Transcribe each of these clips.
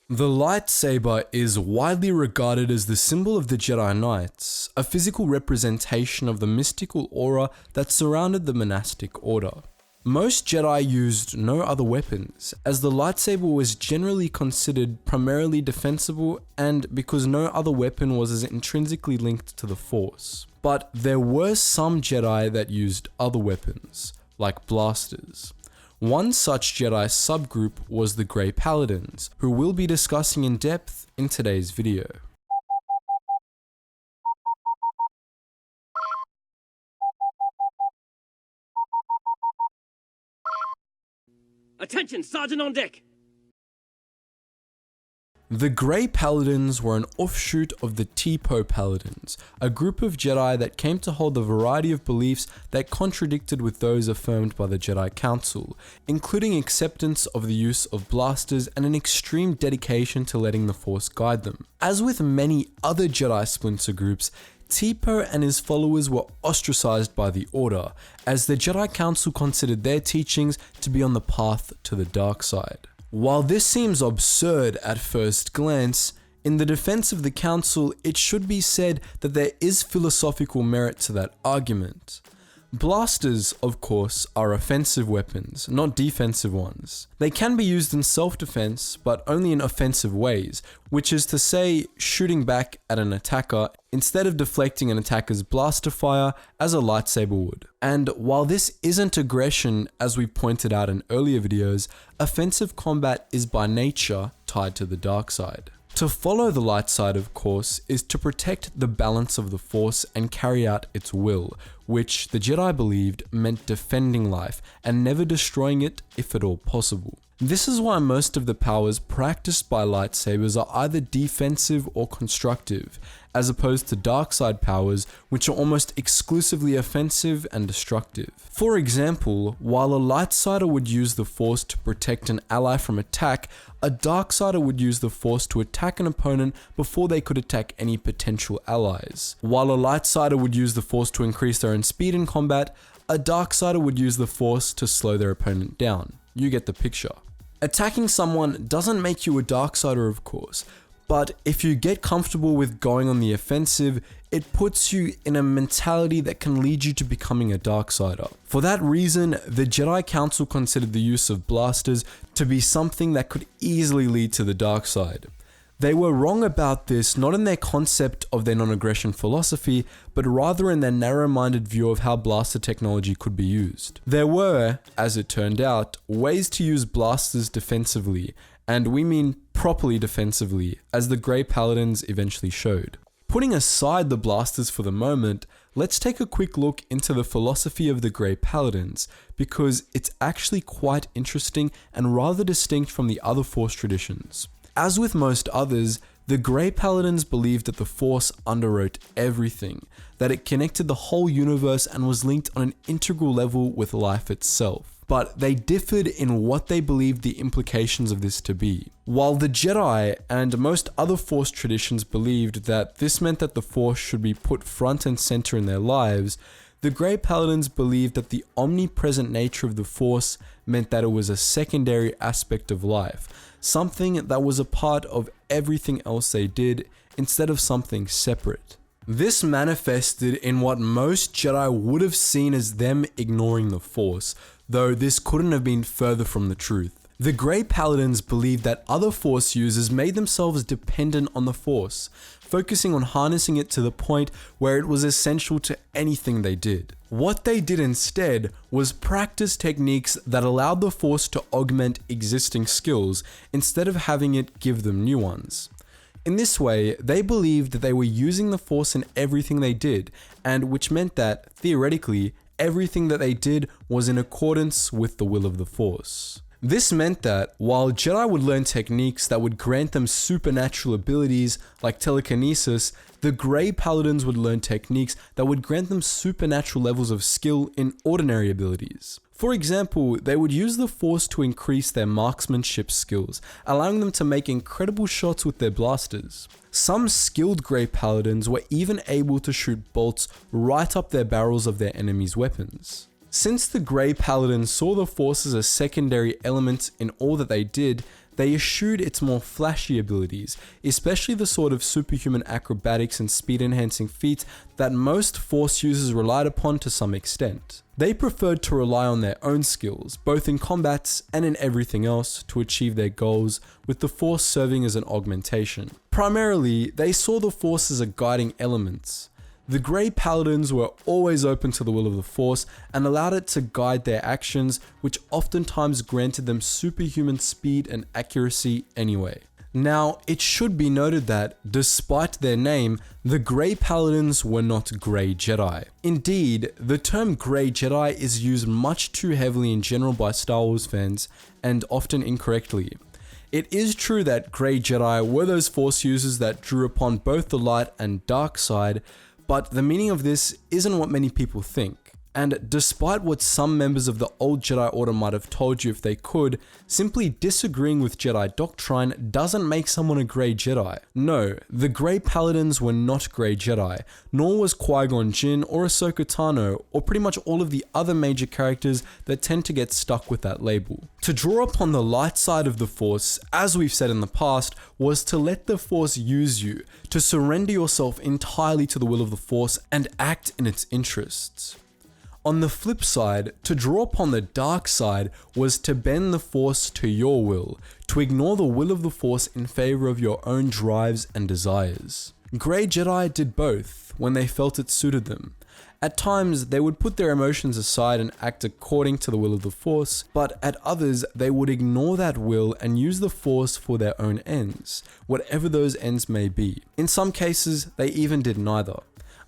The lightsaber is widely regarded as the symbol of the Jedi Knights, a physical representation of the mystical aura that surrounded the monastic order. Most Jedi used no other weapons, as the lightsaber was generally considered primarily defensible and because no other weapon was as intrinsically linked to the Force. But there were some Jedi that used other weapons, like blasters. One such Jedi subgroup was the Grey Paladins, who we'll be discussing in depth in today's video. Attention, Sergeant on deck! The Grey Paladins were an offshoot of the Tipo Paladins, a group of Jedi that came to hold a variety of beliefs that contradicted with those affirmed by the Jedi Council, including acceptance of the use of blasters and an extreme dedication to letting the Force guide them. As with many other Jedi splinter groups, Tipo and his followers were ostracized by the Order, as the Jedi Council considered their teachings to be on the path to the dark side. While this seems absurd at first glance, in the defense of the Council, it should be said that there is philosophical merit to that argument. Blasters, of course, are offensive weapons, not defensive ones. They can be used in self-defense, but only in offensive ways, which is to say, shooting back at an attacker instead of deflecting an attacker's blaster fire as a lightsaber would. And while this isn't aggression, as we pointed out in earlier videos, offensive combat is by nature tied to the dark side. To follow the light side, of course, is to protect the balance of the Force and carry out its will, which the Jedi believed meant defending life and never destroying it if at all possible. This is why most of the powers practiced by lightsabers are either defensive or constructive, as opposed to dark side powers which are almost exclusively offensive and destructive. For example, while a lightsider would use the Force to protect an ally from attack, a darksider would use the Force to attack an opponent before they could attack any potential allies. While a lightsider would use the Force to increase their own speed in combat, a darksider would use the Force to slow their opponent down. You get the picture. Attacking someone doesn't make you a darksider, of course, but if you get comfortable with going on the offensive, it puts you in a mentality that can lead you to becoming a darksider. For that reason, the Jedi Council considered the use of blasters to be something that could easily lead to the dark side. They were wrong about this, not in their concept of their non-aggression philosophy, but rather in their narrow-minded view of how blaster technology could be used. There were, as it turned out, ways to use blasters defensively, and we mean properly defensively, as the Grey Paladins eventually showed. Putting aside the blasters for the moment, let's take a quick look into the philosophy of the Grey Paladins, because it's actually quite interesting and rather distinct from the other Force traditions. As with most others, the Grey Paladins believed that the Force underwrote everything, that it connected the whole universe and was linked on an integral level with life itself. But they differed in what they believed the implications of this to be. While the Jedi and most other Force traditions believed that this meant that the Force should be put front and center in their lives, the Grey Paladins believed that the omnipresent nature of the Force meant that it was a secondary aspect of life, something that was a part of everything else they did instead of something separate. This manifested in what most Jedi would have seen as them ignoring the Force, though this couldn't have been further from the truth. The Grey Paladins believed that other Force users made themselves dependent on the Force, focusing on harnessing it to the point where it was essential to anything they did. What they did instead was practice techniques that allowed the Force to augment existing skills instead of having it give them new ones. In this way, they believed that they were using the Force in everything they did, and which meant that, theoretically, everything that they did was in accordance with the will of the Force. This meant that, while Jedi would learn techniques that would grant them supernatural abilities like telekinesis, the Grey Paladins would learn techniques that would grant them supernatural levels of skill in ordinary abilities. For example, they would use the Force to increase their marksmanship skills, allowing them to make incredible shots with their blasters. Some skilled Grey Paladins were even able to shoot bolts right up their barrels of their enemies' weapons. Since the Grey Paladins saw the Force as a secondary element in all that they did, they eschewed its more flashy abilities, especially the sort of superhuman acrobatics and speed-enhancing feats that most Force users relied upon to some extent. They preferred to rely on their own skills, both in combats and in everything else, to achieve their goals, with the Force serving as an augmentation. Primarily, they saw the Force as a guiding element. The Grey Paladins were always open to the will of the Force and allowed it to guide their actions, which oftentimes granted them superhuman speed and accuracy anyway. Now, it should be noted that, despite their name, the Grey Paladins were not Grey Jedi. Indeed, the term Grey Jedi is used much too heavily in general by Star Wars fans, and often incorrectly. It is true that Grey Jedi were those Force users that drew upon both the light and dark side, but the meaning of this isn't what many people think. And despite what some members of the old Jedi Order might have told you if they could, simply disagreeing with Jedi doctrine doesn't make someone a Grey Jedi. No, the Grey Paladins were not Grey Jedi, nor was Qui-Gon Jinn or Ahsoka Tano, or pretty much all of the other major characters that tend to get stuck with that label. To draw upon the light side of the Force, as we've said in the past, was to let the Force use you, to surrender yourself entirely to the will of the Force and act in its interests. On the flip side, to draw upon the dark side was to bend the Force to your will, to ignore the will of the Force in favor of your own drives and desires. Grey Jedi did both when they felt it suited them. At times, they would put their emotions aside and act according to the will of the Force, but at others, they would ignore that will and use the Force for their own ends, whatever those ends may be. In some cases, they even did neither.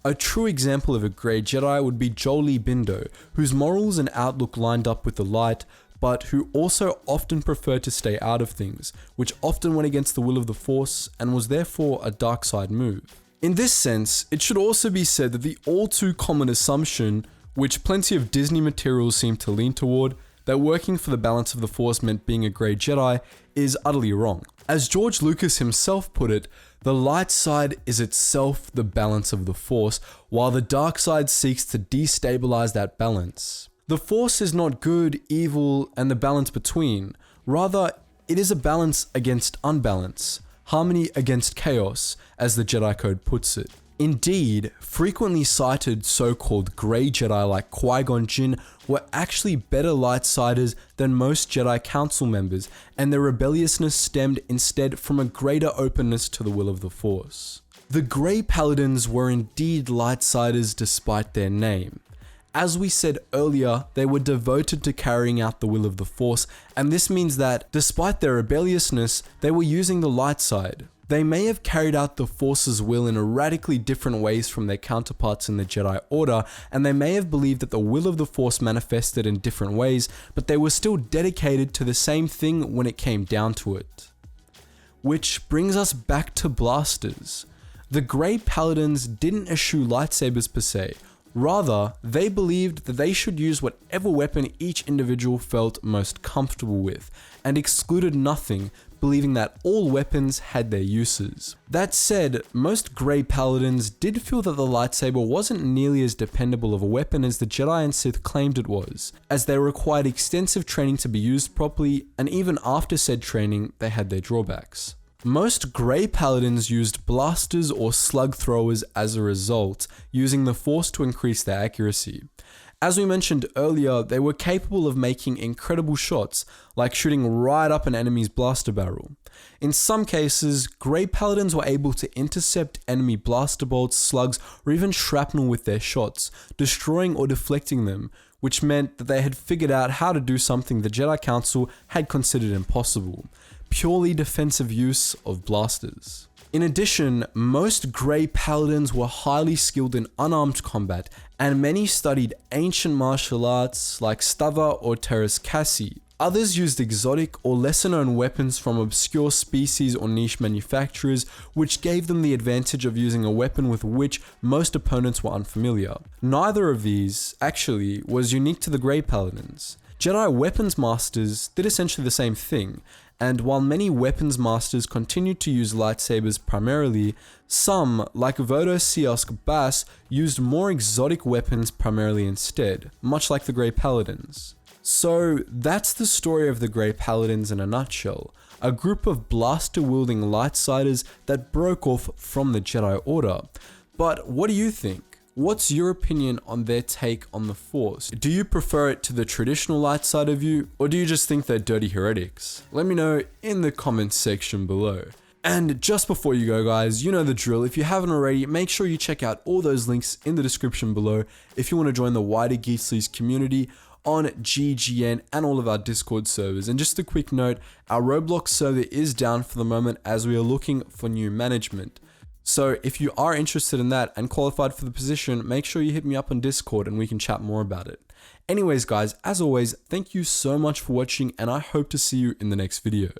A true example of a Grey Jedi would be Jolee Bindo, whose morals and outlook lined up with the light, but who also often preferred to stay out of things, which often went against the will of the Force and was therefore a dark side move. In this sense, it should also be said that the all too common assumption, which plenty of Disney materials seem to lean toward, that working for the balance of the Force meant being a Grey Jedi, is utterly wrong. As George Lucas himself put it, the light side is itself the balance of the Force, while the dark side seeks to destabilize that balance. The Force is not good, evil, and the balance between. Rather, it is a balance against unbalance, harmony against chaos, as the Jedi Code puts it. Indeed, frequently cited so-called Grey Jedi like Qui-Gon Jinn were actually better lightsiders than most Jedi Council members, and their rebelliousness stemmed instead from a greater openness to the will of the Force. The Grey Paladins were indeed lightsiders despite their name. As we said earlier, they were devoted to carrying out the will of the Force, and this means that, despite their rebelliousness, they were using the light side. They may have carried out the Force's will in radically different ways from their counterparts in the Jedi Order, and they may have believed that the will of the Force manifested in different ways, but they were still dedicated to the same thing when it came down to it. Which brings us back to blasters. The Grey Paladins didn't eschew lightsabers per se. Rather, they believed that they should use whatever weapon each individual felt most comfortable with, and excluded nothing, believing that all weapons had their uses. That said, most Grey Paladins did feel that the lightsaber wasn't nearly as dependable of a weapon as the Jedi and Sith claimed it was, as they required extensive training to be used properly, and even after said training, they had their drawbacks. Most Grey Paladins used blasters or slug throwers as a result, using the Force to increase their accuracy. As we mentioned earlier, they were capable of making incredible shots, like shooting right up an enemy's blaster barrel. In some cases, Grey Paladins were able to intercept enemy blaster bolts, slugs, or even shrapnel with their shots, destroying or deflecting them, which meant that they had figured out how to do something the Jedi Council had considered impossible: purely defensive use of blasters. In addition, most Grey Paladins were highly skilled in unarmed combat, and many studied ancient martial arts like Stava or Teras Kasi. Others used exotic or lesser known weapons from obscure species or niche manufacturers, which gave them the advantage of using a weapon with which most opponents were unfamiliar. Neither of these, actually, was unique to the Grey Paladins. Jedi weapons masters did essentially the same thing, and while many weapons masters continued to use lightsabers primarily, some, like Vodo Siosk Bass, used more exotic weapons primarily instead, much like the Grey Paladins. So that's the story of the Grey Paladins in a nutshell. a group of blaster-wielding Lightsiders that broke off from the Jedi Order. But what do you think? What's your opinion on their take on the Force? Do you prefer it to the traditional light side of you, or do you just think they're dirty heretics? Let me know in the comments section below. And just before you go guys, you know the drill. If you haven't already, make sure you check out all those links in the description below if you want to join the wider Geetsly's community on GGN and all of our Discord servers. And just a quick note, our Roblox server is down for the moment as we are looking for new management. So if you are interested in that and qualified for the position, make sure you hit me up on Discord and we can chat more about it. Anyways guys, as always, thank you so much for watching and I hope to see you in the next video.